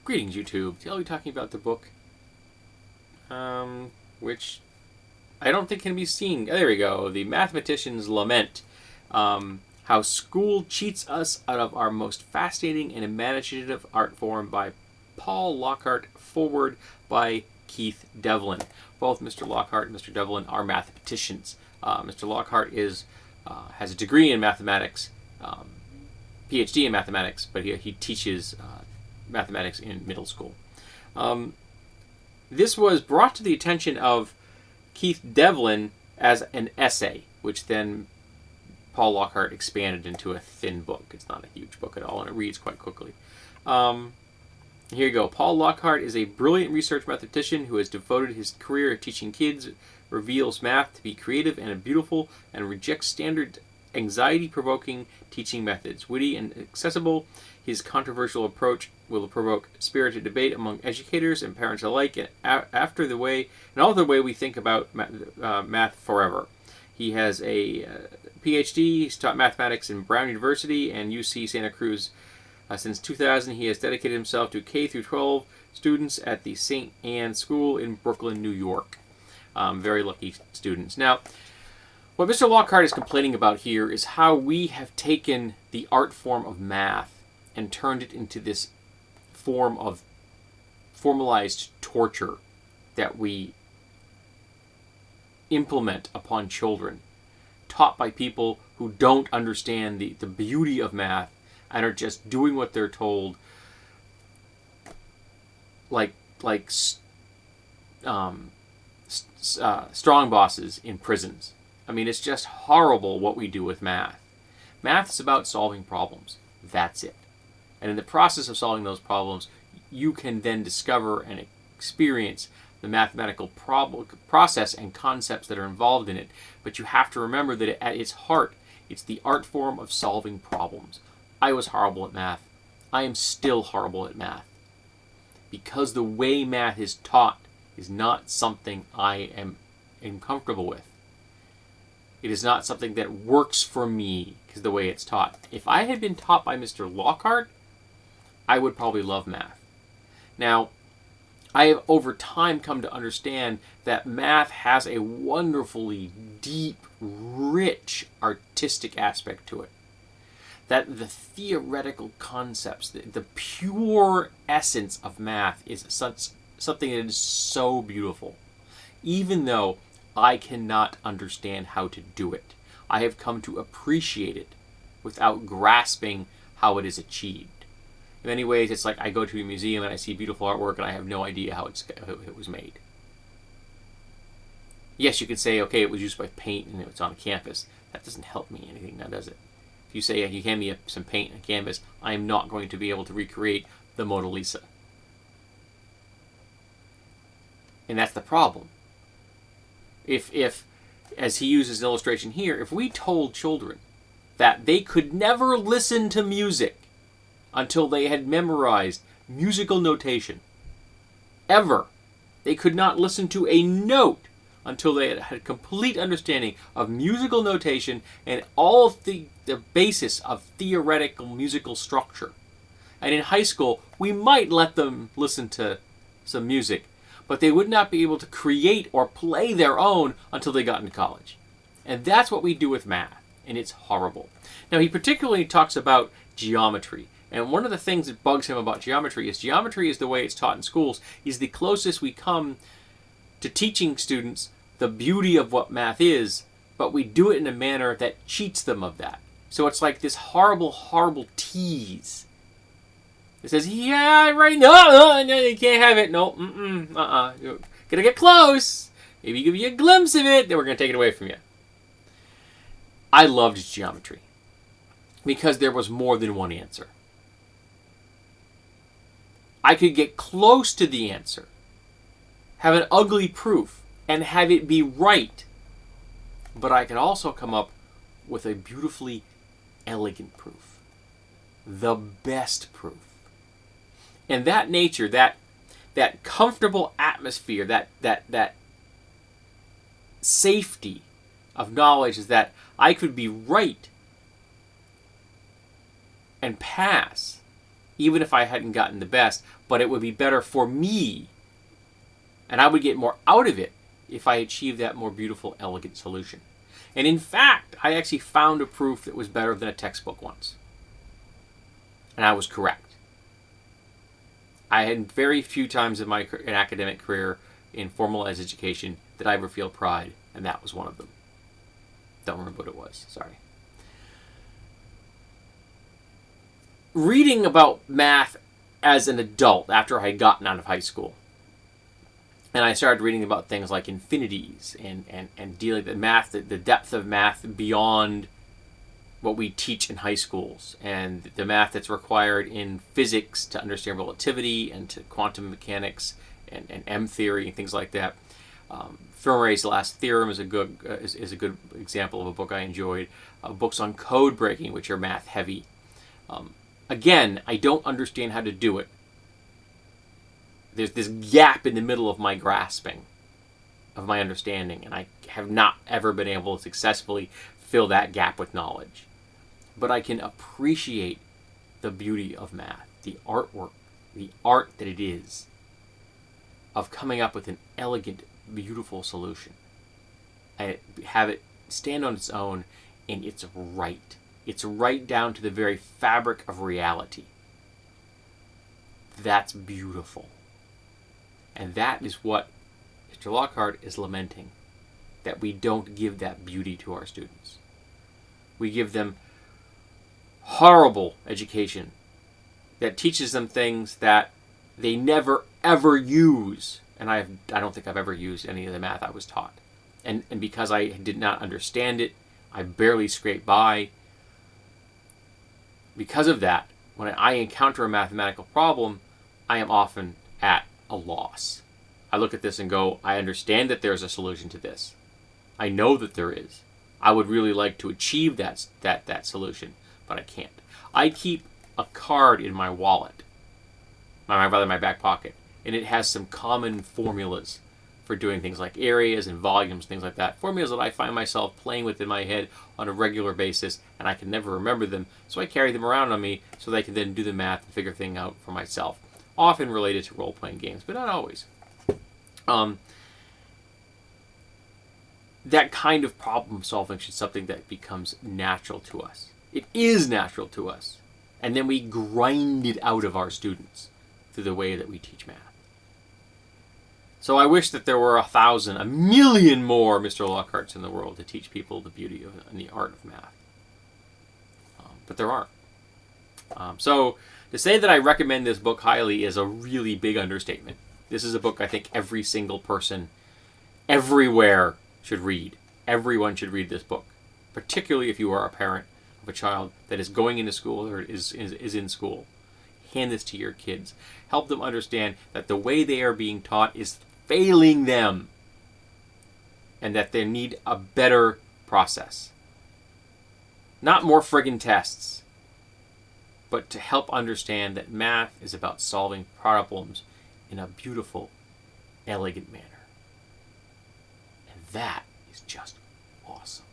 Greetings, YouTube. Today I'll be talking about the book, which I don't think can be seen. There we go. The Mathematician's Lament. How School Cheats Us Out of Our Most Fascinating and Imaginative Art Form by Paul Lockhart, forward by Keith Devlin. Both Mr. Lockhart and Mr. Devlin are mathematicians. Mr. Lockhart has a degree in mathematics, PhD in mathematics, but he teaches mathematics in middle school. This was brought to the attention of Keith Devlin as an essay, which then Paul Lockhart expanded into a thin book. It's not a huge book at all, and it reads quite quickly. Here you go. Paul Lockhart is a brilliant research mathematician who has devoted his career to teaching kids, reveals math to be creative and beautiful, and rejects standard anxiety-provoking teaching methods. Witty and accessible, his controversial approach will provoke spirited debate among educators and parents alike, and all the way we think about math forever. He has a PhD. He's taught mathematics in Brown University and UC Santa Cruz. Since 2000, he has dedicated himself to K-12 students at the St. Anne School in Brooklyn, New York. Very lucky students. Now, what Mr. Lockhart is complaining about here is how we have taken the art form of math and turned it into this form of formalized torture that we implement upon children, taught by people who don't understand the beauty of math and are just doing what they're told, like strong bosses in prisons. I mean, it's just horrible what we do with math. Math is about solving problems. That's it. And in the process of solving those problems, you can then discover and experience the mathematical process and concepts that are involved in it. But you have to remember that at its heart, it's the art form of solving problems. I was horrible at math. I am still horrible at math. Because the way math is taught is not something I am comfortable with. It is not something that works for me because the way it's taught. If I had been taught by Mr. Lockhart, I would probably love math. Now, I have over time come to understand that math has a wonderfully deep, rich, artistic aspect to it. That the theoretical concepts, the pure essence of math is something that is so beautiful. Even though I cannot understand how to do it, I have come to appreciate it without grasping how it is achieved. In many ways, it's like I go to a museum and I see beautiful artwork and I have no idea how it was made. Yes, you could say, okay, it was used by paint and it's on a canvas. That doesn't help me anything now, does it? If you say you hand me some paint and a canvas, I am not going to be able to recreate the Mona Lisa. And that's the problem. If as he uses an illustration here, if we told children that they could never listen to music until they had memorized musical notation, ever, they could not listen to a note until they had a complete understanding of musical notation and all of the basis of theoretical musical structure. And in high school, we might let them listen to some music, but they would not be able to create or play their own until they got into college. And that's what we do with math, and it's horrible. Now, he particularly talks about geometry. And one of the things that bugs him about geometry is the way it's taught in schools, is the closest we come to teaching students the beauty of what math is, but we do it in a manner that cheats them of that. So it's like this horrible, horrible tease. It says, yeah, right, no, you can't have it. No, You're gonna get close. Maybe give you a glimpse of it, then we're gonna take it away from you. I loved geometry because there was more than one answer. I could get close to the answer, have an ugly proof, and have it be right. But I could also come up with a beautifully elegant proof. The best proof. And that nature, that comfortable atmosphere, that safety of knowledge is that I could be right and pass even if I hadn't gotten the best, but it would be better for me, and I would get more out of it if I achieved that more beautiful, elegant solution. And in fact, I actually found a proof that was better than a textbook once. And I was correct. I had very few times in my academic career in formalized education that I ever feel pride, and that was one of them. Don't remember what it was. Sorry. Reading about math as an adult after I had gotten out of high school, and I started reading about things like infinities and dealing with math, the depth of math beyond what we teach in high schools, and the math that's required in physics to understand relativity and to quantum mechanics and M theory and things like that. Fermat's Last Theorem is a good example of a book I enjoyed. Books on code breaking, which are math heavy. Again, I don't understand how to do it. There's this gap in the middle of my grasping, of my understanding, and I have not ever been able to successfully fill that gap with knowledge. But I can appreciate the beauty of math, the artwork, the art that it is, of coming up with an elegant, beautiful solution. And have it stand on its own, and it's right. It's right down to the very fabric of reality. That's beautiful. And that is what Mr. Lockhart is lamenting, that we don't give that beauty to our students. We give them horrible education that teaches them things that they never ever use. And I don't think I've ever used any of the math I was taught. And because I did not understand it, I barely scraped by. Because of that, when I encounter a mathematical problem, I am often at a loss. I look at this and go, I understand that there's a solution to this. I know that there is. I would really like to achieve that solution, but I can't. I keep a card in my wallet, rather my back pocket, and it has some common formulas for doing things like areas and volumes, things like that. Formulas that I find myself playing with in my head on a regular basis, and I can never remember them, so I carry them around on me so that I can then do the math and figure things out for myself. Often related to role-playing games, but not always. That kind of problem solving should be something that becomes natural to us. It is natural to us. And then we grind it out of our students through the way that we teach math. So I wish that there were 1,000, 1,000,000 more Mr. Lockharts in the world to teach people the beauty of and the art of math. But there aren't. So to say that I recommend this book highly is a really big understatement. This is a book I think every single person everywhere should read. Everyone should read this book, particularly if you are a parent of a child that is going into school or is in school. Hand this to your kids. Help them understand that the way they are being taught is failing them and that they need a better process. Not more friggin' tests, but to help understand that math is about solving problems in a beautiful, elegant manner. And that is just awesome.